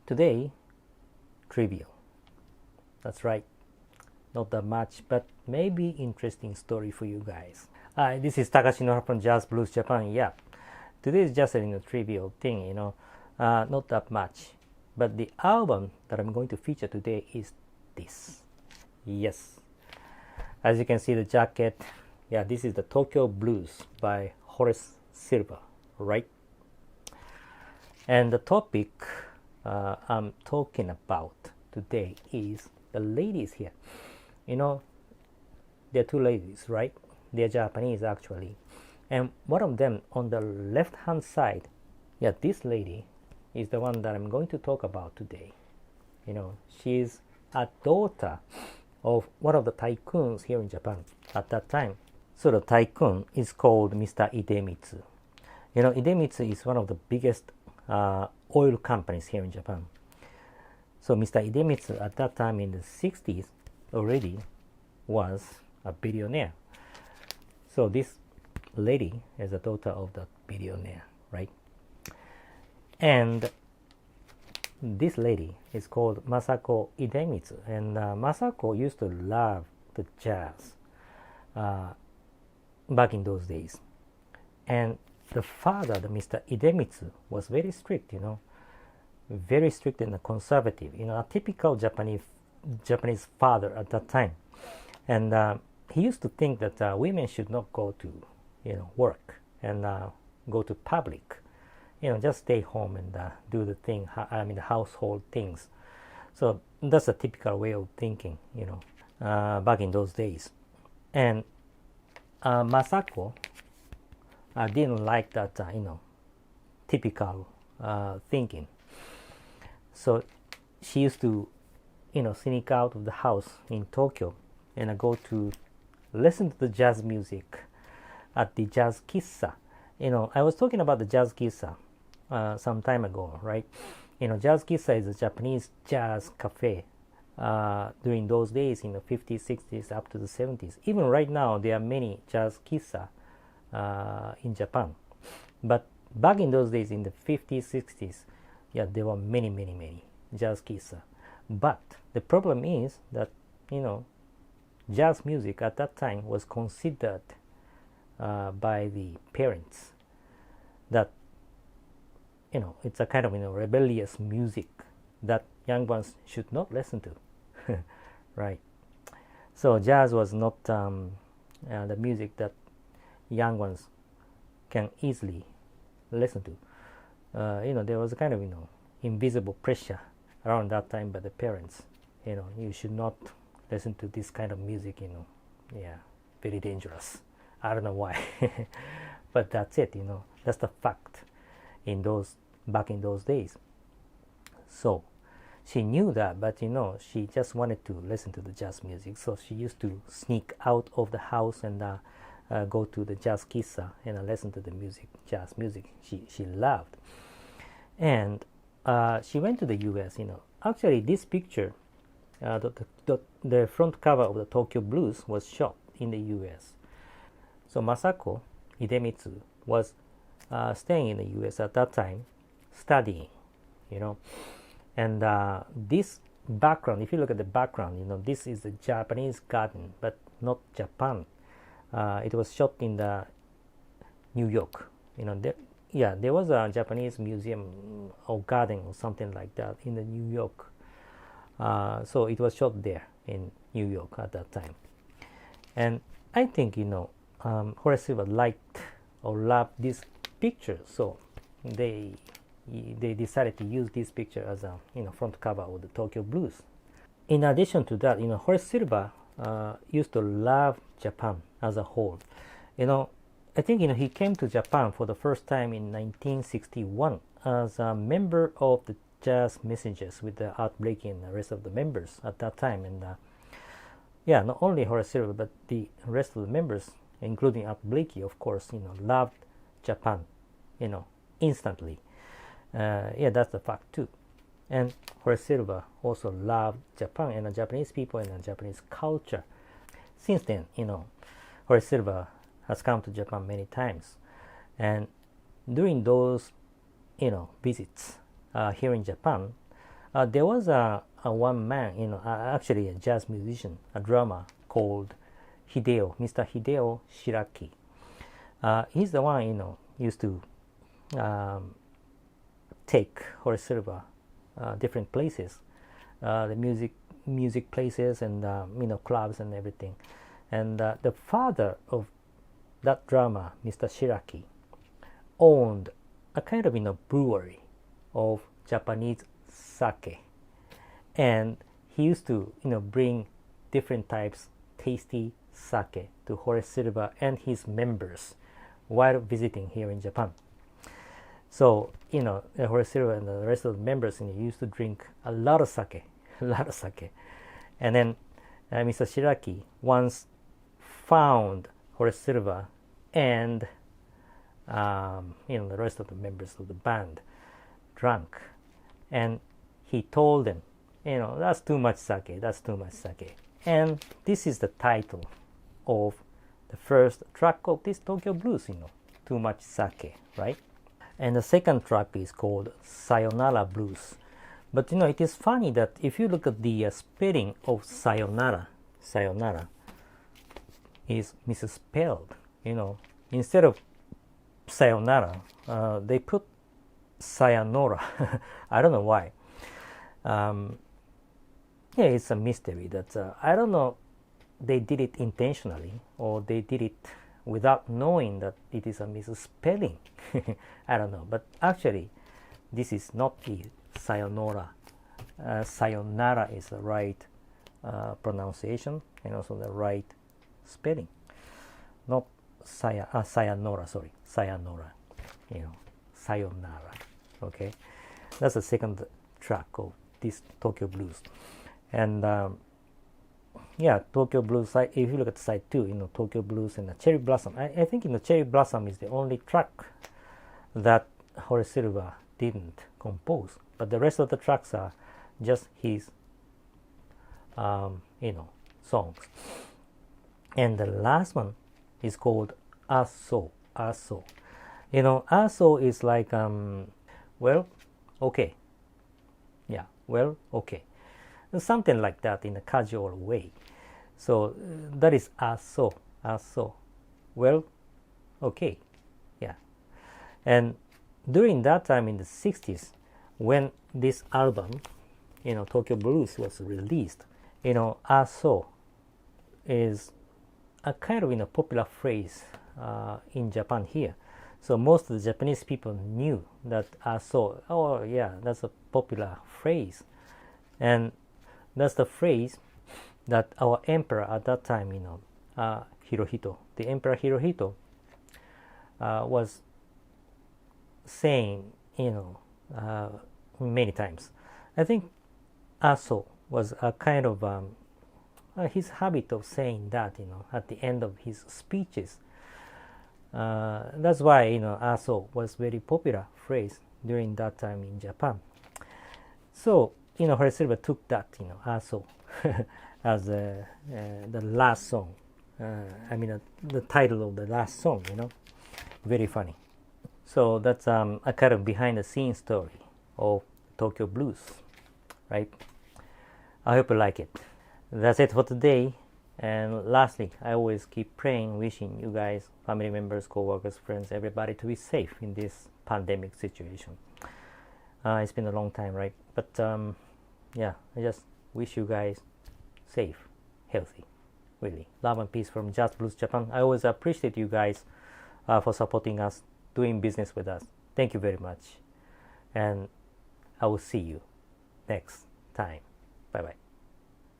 Today, trivial. That's right. Not that much, but maybe interesting story for you guys. This is Takashi Noha from Jazz Blues Japan. Yeah, today is just a trivial thing, not that much. But the album that I'm going to feature today is this. Yes, as you can see the jacket. Yeah, this is the Tokyo Blues by Horace, right? And the topic I'm talking about today is the ladies here. There are two ladies, right? They're Japanese actually. And one of them on the left hand side, yeah, this lady is the one that I'm going to talk about today. She's a daughter of one of the tycoons here in Japan at that time. So the tycoon is called Mr. Idemitsu. Idemitsu is one of the biggest oil companies here in Japan. So Mr. Idemitsu at that time in the 60s already was a billionaire. So this lady is a daughter of the billionaire, right? And this lady is called Masako Idemitsu, and Masako used to love the jazz back in those days. And the father, the Mr. Idemitsu, was very strict, very strict and conservative, a typical Japanese father at that time. And he used to think that women should not go to, work and go to public, just stay home and do the household things. So that's a typical way of thinking, back in those days. And Masako didn't like that, typical thinking. So she used to, sneak out of the house in Tokyo and go to listen to the jazz music at the jazz kissa. I was talking about the jazz kissa some time ago, right? Jazz kissa is a Japanese jazz cafe during those days in the 50s, 60s, up to the 70s. Even right now, there are many jazz kissa in Japan. But back in those days, in the 50s, 60s, yeah, there were many jazz kissa. But the problem is that, jazz music at that time was considered by the parents that, it's a kind of, rebellious music that young ones should not listen to, right? So jazz was not the music that young ones can easily listen to. There was a kind of, invisible pressure around that time by the parents. You should not listen to this kind of music, yeah, very dangerous. I don't know why, but that's it, that's the fact back in those days. So she knew that, but she just wanted to listen to the jazz music. So she used to sneak out of the house and go to the jazz kissa and listen to the jazz music she loved. And she went to the US. Actually this picture, the front cover of the Tokyo Blues was shot in the US. So Masako Idemitsu was staying in the US at that time, studying, and this background, if you look at the background, this is the Japanese garden, but not Japan. It was shot in the New York. There was a Japanese museum or garden or something like that in the New York. So it was shot there in New York at that time. And I think, Horace liked or loved this picture. So they decided to use this picture as a front cover of the Tokyo Blues. In addition to that, Horace used to love Japan as a whole. I think he came to Japan for the first time in 1961 as a member of the Jazz Messengers with the Art Blakey and the rest of the members at that time. And not only Horace Silver, but the rest of the members, including Art Blakey, of course, loved Japan, instantly. That's the fact too. And Horace Silver also loved Japan and the Japanese people and the Japanese culture. Since then, Horace Silver has come to Japan many times, and during those visits here in Japan, There was a one man, actually a jazz musician, a drummer called Mr. Hideo Shiraki. He's the one, used to take Horace Silver different places, the music places and clubs and everything. And the father of that drummer, Mr. Shiraki, owned a kind of brewery of Japanese sake, and he used to bring different types tasty sake to Horace Silver and his members while visiting here in Japan. So Horace Silver and the rest of the members used to drink a lot of sake, and then Mr. Shiraki once found Horace Silver and the rest of the members of the band drunk, and he told them, that's too much sake, and this is the title of the first track of this Tokyo Blues, too much sake, right? And the second track is called Sayonara Blues. But it is funny that if you look at the spelling of sayonara is misspelled. Instead of sayonara, they put sayonara. I don't know why. It's a mystery that I don't know. They did it intentionally, or they did it without knowing that it is a misspelling. I don't know. But actually, this is not the sayonara. Sayonara is the right pronunciation and also the right spelling. Not sayonara, sorry. Sayonara. Sayonara. Okay. That's the second track of this Tokyo Blues. And Tokyo Blues, if you look at the side 2, Tokyo Blues and the Cherry Blossom. I think Cherry Blossom is the only track that Horace Silver didn't compose. But the rest of the tracks are just his, songs. And the last one is called Aso. Aso. Aso is like, okay. Yeah, okay. Something like that in a casual way. So that is Aso. Aso. Okay. Yeah. And during that time in the 60s, when this album, Tokyo Blues was released, Aso is a kind of popular phrase in Japan here. So most of the Japanese people knew that Aso, oh yeah, that's a popular phrase. And that's the phrase that our emperor at that time, Hirohito, the Emperor Hirohito, was saying, many times. I think Aso was a kind of his habit of saying that, at the end of his speeches. That's why, Aso was very popular phrase during that time in Japan. So, Horace Silver took that, Aso, as the last song. The title of the last song, very funny. So that's a kind of behind the scenes story of Tokyo Blues, right? I hope you like it. That's it for today. And lastly, I always keep praying, wishing you guys, family members, co-workers, friends, everybody to be safe in this pandemic situation. It's been a long time, right? But I just wish you guys safe, healthy, really. Love and peace from Jazz Blues Japan. I always appreciate you guys for supporting us, doing business with us. Thank you very much. And I will see you next time. Bye-bye.